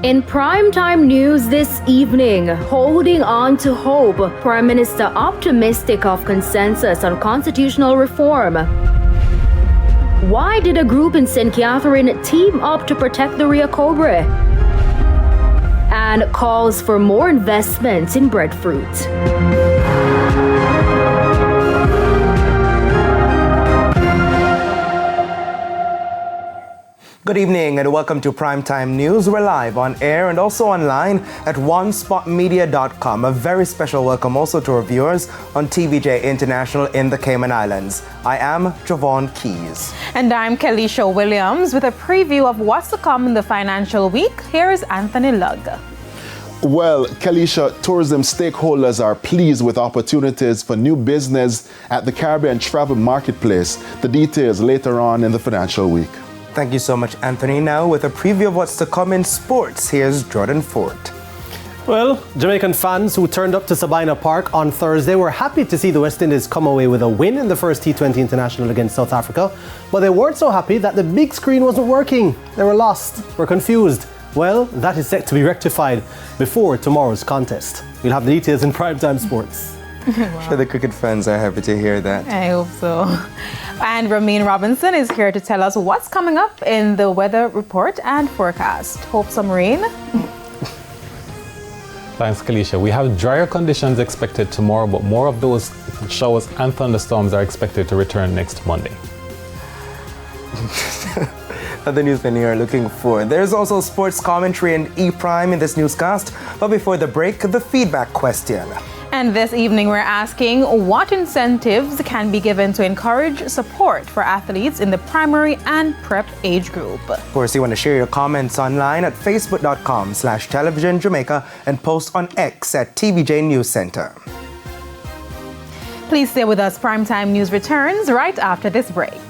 In primetime news this evening, holding on to hope, Prime Minister optimistic of consensus on constitutional reform. Why did a group in St. Catherine team up to protect the Rio Cobra? And calls for more investments in breadfruit. Good evening and welcome to Primetime News. We're live on air and also online at onespotmedia.com. A very special welcome also to our viewers on TVJ International in the Cayman Islands. I am Javon Keys. And I'm Kelisha Williams with a preview of what's to come in the financial week. Here's Anthony Lugg. Well, Kelisha, tourism stakeholders are pleased with opportunities for new business at the Caribbean Travel Marketplace. The details later on in the financial week. Thank you so much, Anthony. Now, with a preview of what's to come in sports, here's Jordan Fort. Well, Jamaican fans who turned up to Sabina Park on Thursday were happy to see the West Indies come away with a win in the first T20 International against South Africa, but they weren't so happy that the big screen wasn't working. They were lost, were confused. Well, that is set to be rectified before tomorrow's contest. We'll have the details in Primetime Sports. Wow. Sure, the cricket fans are happy to hear that. I hope so. And Ramin Robinson is here to tell us what's coming up in the weather report and forecast. Hope some rain. Thanks, Kelisha. We have drier conditions expected tomorrow, but more of those showers and thunderstorms are expected to return next Monday. The news many are looking for. There's also sports commentary and E-Prime in this newscast. But before the break, the feedback question. And this evening, we're asking what incentives can be given to encourage support for athletes in the primary and prep age group. Of course, you want to share your comments online at facebook.com/televisionjamaica and post on X at TVJ News Center. Please stay with us. Primetime News returns right after this break.